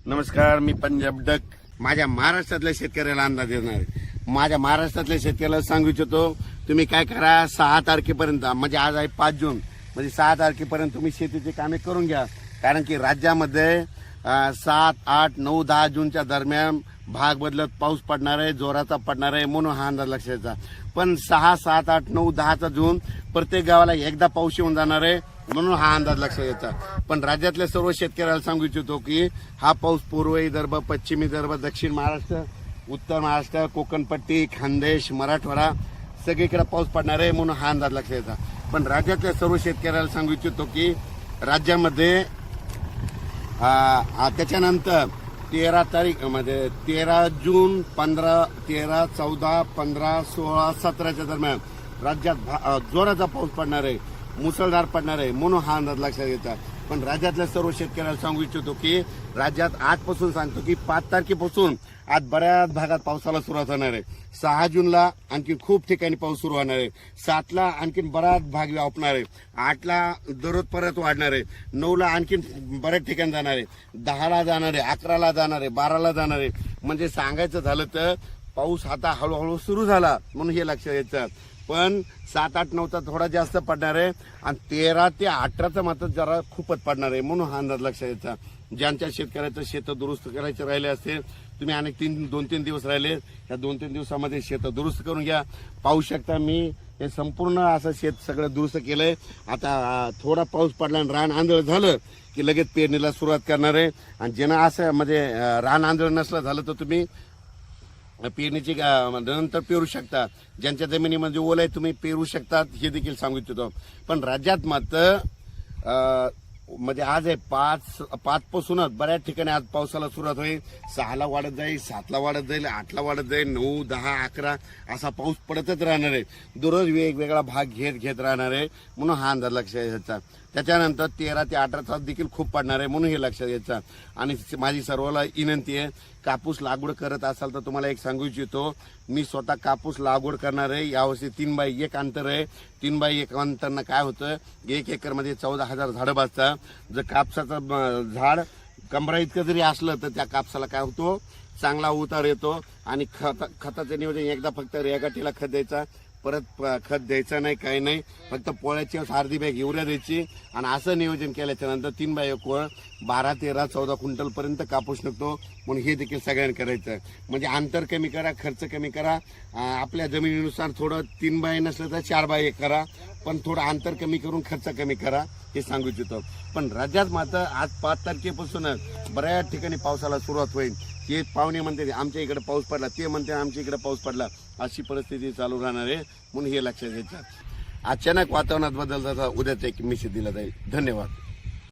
नमस्कार, मी पंजाब डक. माझ्या महाराष्ट्रातल्या शेतकऱ्याला अंदाज देणार आहे. माझ्या महाराष्ट्रातल्या शेतकऱ्याला सांगू इच्छितो, तुम्ही काय करा, 6 तारखेपर्यंत, म्हणजे आज आहे 5 जून, म्हणजे 6 तारखेपर्यंत तुम्ही शेतीची कामे करून घ्या. कारण की राज्यामध्ये 7, 8, 9, 10 जूनच्या दरम्यान भाग बदलत पाऊस पडणार आहे, जोराचा पडणार आहे, म्हणून हा अंदाज लक्षात. पण 6, 7, 8, 9, 10 जून प्रत्येक गावाला एकदा पाऊस येऊन जाणार आहे, म्हणून हा अंदाज लक्षात येतो. पण राज्यातल्या सर्व शेतकऱ्याला सांगू इच्छितो की हा पाऊस पूर्व विदर्भ, पश्चिम विदर्भ, दक्षिण महाराष्ट्र, उत्तर महाराष्ट्र, कोकणपट्टी, खानदेश, मराठवाडा सगळीकडे पाऊस पडणार आहे, म्हणून हा अंदाज लक्षात येतो. पण राज्यातल्या सर्व शेतकऱ्याला सांगू इच्छितो की राज्यामध्ये त्याच्यानंतर 13 तारीख म्हणजे 13 जून, 15, 13, 14, 15, 16, 17च्या दरम्यान राज्यात जोराचा पाऊस पडणार आहे, मुसळधार पडणार आहे, म्हणून हा अंदाज लक्षात येतात. पण राज्यातल्या सर्व शेतकऱ्याला सांगू इच्छितो की राज्यात आजपासून सांगतो की 5 तारखेपासून आज बऱ्याच भागात पावसाला सुरुवात होणार आहे. 6 जूनला आणखी खूप ठिकाणी पाऊस सुरू होणार आहे. 7ला आणखीन बराच भाग व्यापणार आहे. 8ला दररोज परत वाढणार आहे. 9ला आणखीन बऱ्याच ठिकाणी जाणार आहे. 10ला जाणार आहे, 11ला जाणार आहे, 12ला जाणार आहे. म्हणजे सांगायचं झालं तर पाऊस आता हळूहळू सुरू झाला, म्हणून हे लक्षात येतं. पण 7, 8, 9चा थोडा जास्त पडणार आहे आणि 13 ते 18चा मात्र जरा खूपच पडणार आहे, म्हणून हा अंदाज लक्षात यायचा. ज्यांच्या शेतकऱ्याचं शेत दुरुस्त करायचे राहिले असतील, तुम्ही अनेक 2-3 दिवस राहिले, या 2-3 दिवसामध्ये शेत दुरुस्त करून घ्या. पाहू शकता मी हे संपूर्ण असं शेत सगळं दुरुस्त केलंय. आता थोडा पाऊस पडला आणि रान आंधळ झालं की लगेच पेरणीला सुरुवात करणार आहे. आणि ज्यांना असं म्हणजे रान आंधळ नसलं झालं तर तुम्ही पेरणीची नंतर पेरू शकता. ज्यांच्या जमिनीमध्ये ओल आहे तुम्ही पेरू शकतात, हे देखील सांगू इच्छितो. पण राज्यात मात्र म्हणजे आज आहे 5 पासूनच बऱ्याच ठिकाणी आज पावसाला सुरुवात होईल. 6ला वाढत जाईल, 7ला वाढत जाईल, 8ला वाढत जाईल, 9, 10, 11 असा पाऊस पडतच राहणार आहे. दररोज वेगवेगळा भाग घेत राहणार आहे, म्हणून हा अंदाज लक्षात घ्यायचा. त्याच्यानंतर 13 ते 18 देखील खूप पडणार आहे, म्हणून हे लक्षात घ्यायचं. आणि माझी सर्वांना विनंती आहे, कापूस लागवड करत असाल तर तुम्हाला एक सांगू इच्छितो, मी स्वतः कापूस लागवड करणार आहे. यावर्षी 3x1 अंतर आहे. 3x1 अंतरनं काय होतं, 1 एकरमध्ये 14,000 झाडं बसतात. जर कापसाचं झाड कमरा इतकं जरी असलं तर त्या कापसाला काय होतो, चांगला उतार येतो. आणि खताचं नियोजन एकदा फक्त रेगाटीला खत द्यायचा, परत खत द्यायचं नाही, काही नाही, फक्त पोळ्याची अर्धी बॅग युरिया द्यायची. आणि असं नियोजन केल्याच्या नंतर 3x1 12, 13, 14 क्विंटल पर्यंत कापूस निघतो. म्हणून हे देखील सगळ्यांनी करायचं. म्हणजे अंतर कमी करा, खर्च कमी करा. आपल्या जमिनीनुसार थोडं 3x नसलं तर 4x1 करा, पण थोडं अंतर कमी करून खर्च कमी करा, हे सांगू इच्छितो. पण राज्यात मात्र आज 5 तारखेपासूनच बऱ्याच ठिकाणी पावसाला सुरुवात होईल. हे पाहुणे म्हणते आमच्या इकडे पाऊस पडला, ते म्हणते आमच्या इकडे पाऊस पडला, अशी परिस्थिती चालू राहणार आहे, म्हणून हे लक्षात घ्यायचं. अचानक वातावरणात बदल झाला, उद्याच एक मेसेज दिला जाईल. धन्यवाद.